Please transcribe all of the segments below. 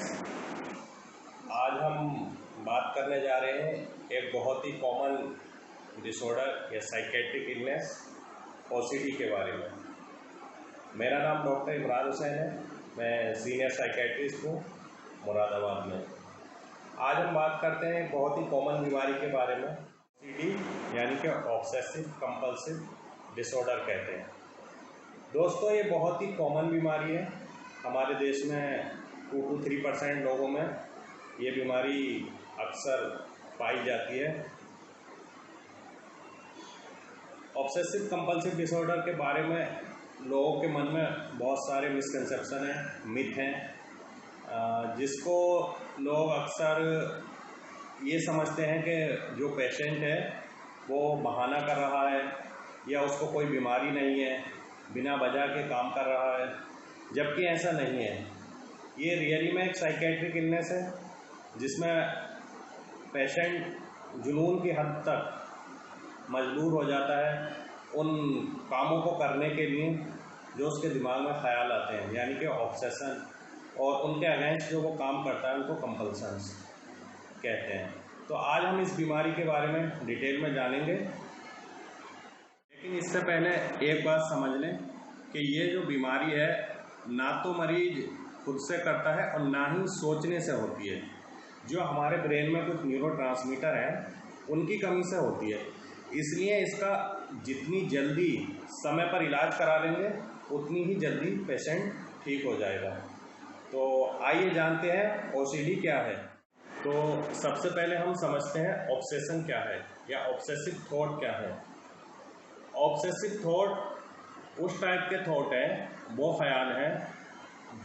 Friends, आज हम बात करने जा रहे हैं एक बहुत ही कॉमन डिसऑर्डर या साइकेट्रिक इलनेस ओसीडी के बारे में। मेरा नाम डॉक्टर इमरान हुसैन है। मैं सीनियर साइकेट्रिस्ट हूँ मुरादाबाद में। आज हम बात करते हैं बहुत ही कॉमन बीमारी के बारे में, ओसीडी यानी कि ऑब्सेसिव कंपल्सिव डिसऑर्डर कहते हैं। दोस्तों, ये बहुत ही कॉमन बीमारी है। हमारे देश में 2 to 3% लोगों में ये बीमारी अक्सर पाई जाती है। ऑब्सेसिव कंपल्सिव डिसऑर्डर के बारे में लोगों के मन में बहुत सारे मिसकंसेप्शन हैं, मिथ हैं, जिसको लोग अक्सर ये समझते हैं कि जो पेशेंट है वो बहाना कर रहा है या उसको कोई बीमारी नहीं है, बिना वजह के काम कर रहा है, जबकि ऐसा नहीं है। ये रियली में एक साइकेट्रिक इलनेस है जिसमें पेशेंट जुनून की हद तक मजबूर हो जाता है उन कामों को करने के लिए जो उसके दिमाग में ख्याल आते हैं, यानी कि ऑब्सेशन, और उनके अगेंस्ट जो वो काम करता है उनको कंपल्शंस कहते हैं। तो आज हम इस बीमारी के बारे में डिटेल में जानेंगे, लेकिन इससे पहले एक बात समझ लें कि ये जो बीमारी है ना तो मरीज खुद से करता है और ना ही सोचने से होती है। जो हमारे ब्रेन में कुछ न्यूरोट्रांसमीटर हैं उनकी कमी से होती है। इसलिए इसका जितनी जल्दी समय पर इलाज करा लेंगे उतनी ही जल्दी पेशेंट ठीक हो जाएगा। तो आइए जानते हैं ओसीडी क्या है। तो सबसे पहले हम समझते हैं ऑब्सेशन क्या है या ऑब्सेसिव थॉट क्या है। ऑब्सेसिव थॉट उस टाइप के थॉट है, वो ख्याल है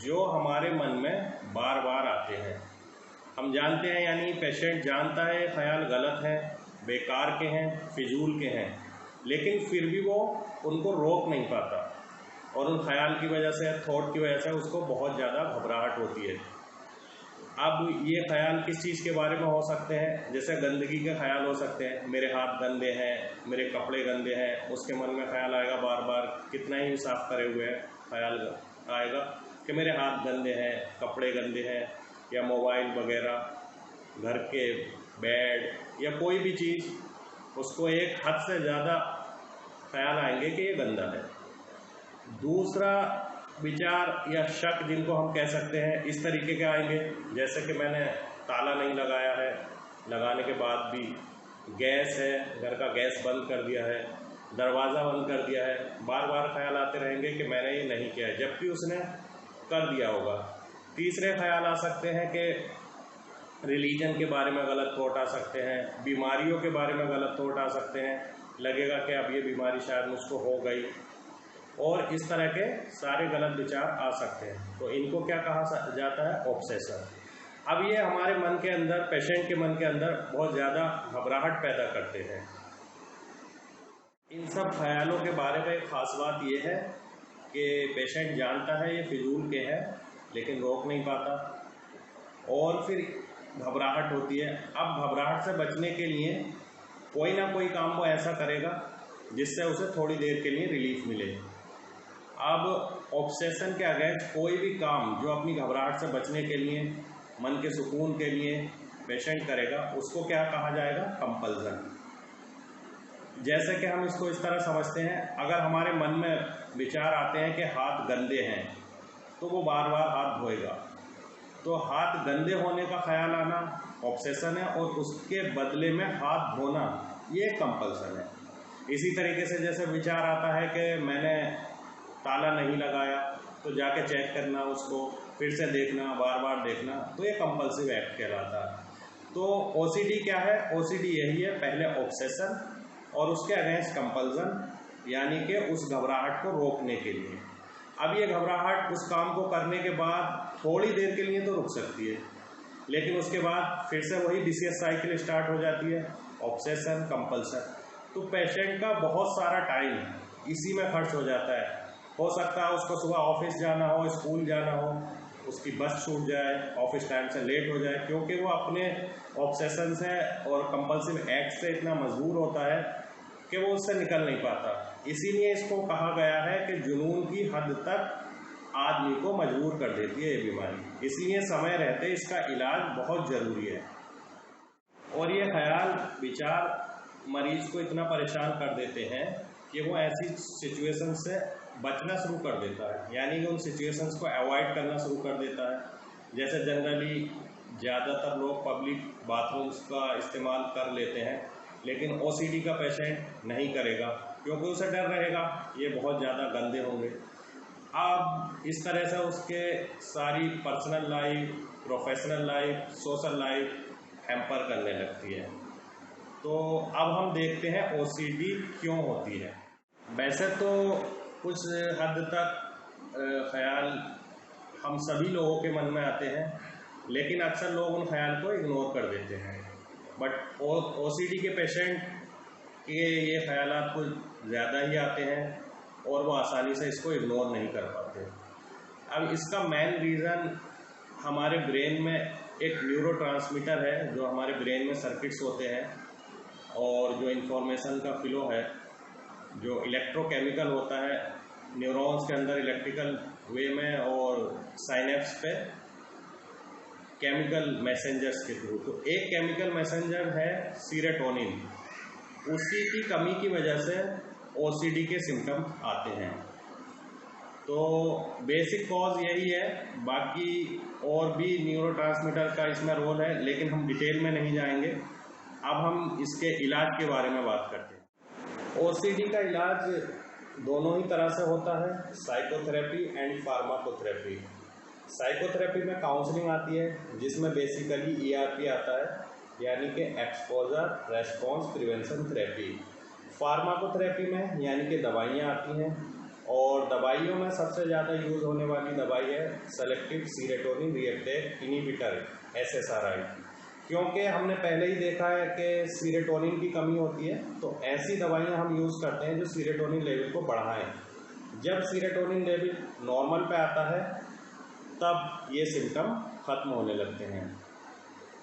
जो हमारे मन में बार बार आते हैं। हम जानते हैं, यानी पेशेंट जानता है ख्याल गलत हैं, बेकार के हैं, फिजूल के हैं, लेकिन फिर भी वो उनको रोक नहीं पाता और उन ख्याल की वजह से, थॉट की वजह से उसको बहुत ज़्यादा घबराहट होती है। अब ये ख्याल किस चीज़ के बारे में हो सकते हैं? जैसे गंदगी के ख्याल हो सकते हैं, मेरे हाथ गंदे हैं, मेरे कपड़े गंदे हैं, उसके मन में ख्याल आएगा बार बार, कितना ही साफ करे हुए हैं ख्याल आएगा कि मेरे हाथ गंदे हैं, कपड़े गंदे हैं, या मोबाइल वगैरह, घर के बेड या कोई भी चीज़, उसको एक हद से ज़्यादा ख्याल आएंगे कि ये गंदा है। दूसरा विचार या शक, जिनको हम कह सकते हैं, इस तरीके के आएंगे जैसे कि मैंने ताला नहीं लगाया है, लगाने के बाद भी गैस है, घर का गैस बंद कर दिया है, दरवाज़ा बंद कर दिया है, बार बार ख्याल आते रहेंगे कि मैंने ये नहीं किया है, जबकि उसने कर दिया होगा। तीसरे ख्याल आ सकते हैं कि रिलीजन के बारे में गलत थॉट आ सकते हैं, बीमारियों के बारे में गलत थॉट आ सकते हैं, लगेगा कि अब ये बीमारी शायद मुझको हो गई, और इस तरह के सारे गलत विचार आ सकते हैं। तो इनको क्या कहा जाता है? ऑब्सेशन। अब ये हमारे मन के अंदर, पेशेंट के मन के अंदर बहुत ज़्यादा घबराहट पैदा करते हैं। इन सब ख्यालों के बारे में खास बात ये है कि पेशेंट जानता है ये फिजूल के हैं, लेकिन रोक नहीं पाता और फिर घबराहट होती है। अब घबराहट से बचने के लिए कोई ना कोई काम वो ऐसा करेगा जिससे उसे थोड़ी देर के लिए रिलीफ मिले। अब ऑब्सेशन के अगेंस्ट कोई भी काम जो अपनी घबराहट से बचने के लिए, मन के सुकून के लिए पेशेंट करेगा, उसको क्या कहा जाएगा? कंपल्सन। जैसे कि हम इसको इस तरह समझते हैं, अगर हमारे मन में विचार आते हैं कि हाथ गंदे हैं, तो वो बार बार हाथ धोएगा। तो हाथ गंदे होने का ख्याल आना ऑब्सेशन है और उसके बदले में हाथ धोना ये कंपल्सन है। इसी तरीके से जैसे विचार आता है कि मैंने ताला नहीं लगाया, तो जाके चेक करना, उसको फिर से देखना, बार बार देखना, तो ये कंपल्सिव एक्ट कहलाता है। तो ओसीडी क्या है? ओसीडी यही है, पहले ऑब्सेशन और उसके अगेंस्ट कंपल्सन, यानी कि उस घबराहट को रोकने के लिए। अब ये घबराहट उस काम को करने के बाद थोड़ी देर के लिए तो रुक सकती है, लेकिन उसके बाद फिर से वही विशियस साइकिल स्टार्ट हो जाती है, ऑब्सेशन, कंपल्सन। तो पेशेंट का बहुत सारा टाइम इसी में खर्च हो जाता है। हो सकता है उसको सुबह ऑफिस जाना हो, स्कूल जाना हो, उसकी बस छूट जाए, ऑफिस टाइम से लेट हो जाए, क्योंकि वो अपने ऑब्सेशन से और कंपल्सिव एक्ट से इतना मजबूर होता है कि वो उससे निकल नहीं पाता। इसीलिए इसको कहा गया है कि जुनून की हद तक आदमी को मजबूर कर देती है ये बीमारी। इसलिए समय रहते इसका इलाज बहुत ज़रूरी है। और ये ख्याल विचार मरीज को इतना परेशान कर देते हैं कि वो ऐसी सिचुएशन से बचना शुरू कर देता है, यानी कि उन सिचुएशंस को अवॉइड करना शुरू कर देता है। जैसे जनरली ज़्यादातर लोग पब्लिक बाथरूम्स का इस्तेमाल कर लेते हैं, लेकिन ओसीडी का पेशेंट नहीं करेगा क्योंकि उसे डर रहेगा ये बहुत ज़्यादा गंदे होंगे। अब इस तरह से उसके सारी personal life, professional life, social life hamper करने लगती है। तो अब हम देखते हैं ओसीडी क्यों होती है। वैसे तो कुछ हद तक ख्याल हम सभी लोगों के मन में आते हैं, लेकिन अक्सर लोग उन ख्याल को इग्नोर कर देते हैं। बट ओसीडी के पेशेंट के ये ख्यालात कुछ ज़्यादा ही आते हैं और वो आसानी से इसको इग्नोर नहीं कर पाते। अब इसका मेन रीज़न हमारे ब्रेन में एक न्यूरोट्रांसमीटर है जो हमारे ब्रेन में सर्किट्स होते हैं, और जो इन्फॉर्मेशन का फ्लो है, जो इलेक्ट्रोकेमिकल होता है न्यूरॉन्स के अंदर इलेक्ट्रिकल वे में और साइनेप्स पे केमिकल मैसेंजर्स के थ्रू। तो एक केमिकल मैसेंजर है सीरोटोनिन, उसी की कमी की वजह से ओसीडी के सिम्टम आते हैं। तो बेसिक कॉज यही है, बाकी और भी न्यूरोट्रांसमीटर का इसमें रोल है, लेकिन हम डिटेल में नहीं जाएंगे। अब हम इसके इलाज के बारे में बात करते हैं। ओसीडी का इलाज दोनों ही तरह से होता है, साइकोथेरेपी एंड फार्माकोथेरेपी। साइकोथेरेपी में काउंसलिंग आती है, जिसमें बेसिकली ERP आता है, यानी कि exposure response prevention therapy. Pharmacotherapy में यानी कि दवाइयाँ आती हैं, और दवाइयों में सबसे ज़्यादा यूज़ होने वाली दवाई है सेलेक्टिव सीरोटोनिन रीअप्टेक इनहिबिटर SSRI, क्योंकि हमने पहले ही देखा है कि सीरोटोनिन की कमी होती है, तो ऐसी दवाइयाँ हम यूज़ करते हैं जो सीरोटोनिन लेवल को बढ़ाएं। जब सीरोटोनिन लेवल नॉर्मल पे आता है तब ये सिम्टम ख़त्म होने लगते हैं।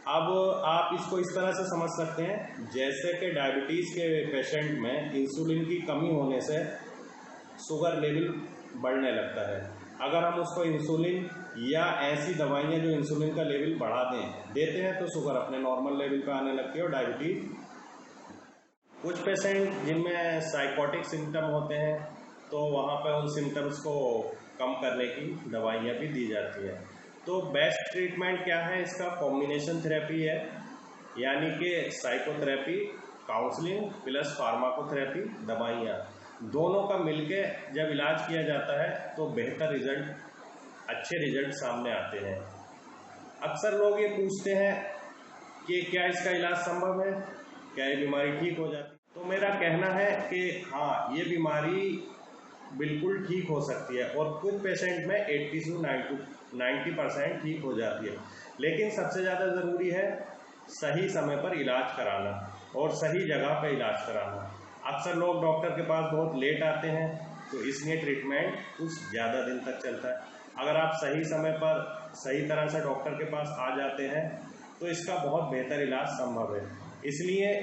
अब आप इसको इस तरह से समझ सकते हैं, जैसे कि डायबिटीज़ के पेशेंट में इंसुलिन की कमी होने से शुगर लेवल बढ़ने लगता है। अगर हम उसको इंसुलिन या ऐसी दवाइयाँ जो इंसुलिन का लेवल बढ़ा देते हैं तो शुगर अपने नॉर्मल लेवल पे आने लगती है और डायबिटीज़। कुछ पेशेंट जिनमें साइकोटिक सिम्टम होते हैं तो वहाँ पे उन सिम्टम्स को कम करने की दवाइयाँ भी दी जाती है। तो बेस्ट ट्रीटमेंट क्या है इसका? कॉम्बिनेशन थेरेपी है, यानी कि साइकोथेरेपी, काउंसलिंग प्लस फार्माकोथेरेपी, दवाइयाँ, दोनों का मिलके जब इलाज किया जाता है तो बेहतर रिजल्ट, अच्छे रिजल्ट सामने आते हैं। अक्सर लोग ये पूछते हैं कि क्या इसका इलाज संभव है, क्या ये बीमारी ठीक हो जाती है? तो मेरा कहना है कि हाँ, ये बीमारी बिल्कुल ठीक हो सकती है और कुछ पेशेंट में 80 से 90% ठीक हो जाती है। लेकिन सबसे ज़्यादा ज़रूरी है सही समय पर इलाज कराना और सही जगह पर इलाज कराना। अक्सर लोग डॉक्टर के पास बहुत लेट आते हैं, तो इसलिए ट्रीटमेंट कुछ ज़्यादा दिन तक चलता है। अगर आप सही समय पर सही तरह से डॉक्टर के पास आ जाते हैं तो इसका बहुत बेहतर इलाज संभव है। इसलिए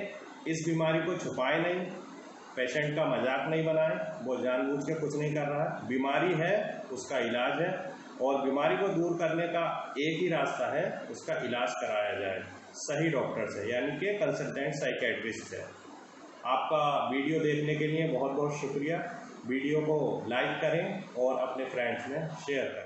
इस बीमारी को छुपाए नहीं, पेशेंट का मजाक नहीं बनाएं, वो जानबूझ के कुछ नहीं कर रहा है। बीमारी है, उसका इलाज है, और बीमारी को दूर करने का एक ही रास्ता है, उसका इलाज कराया जाए सही डॉक्टर से, यानी कि कंसल्टेंट साइकेट्रिस्ट से। आपका वीडियो देखने के लिए बहुत बहुत शुक्रिया। वीडियो को लाइक करें और अपने फ्रेंड्स में शेयर करें।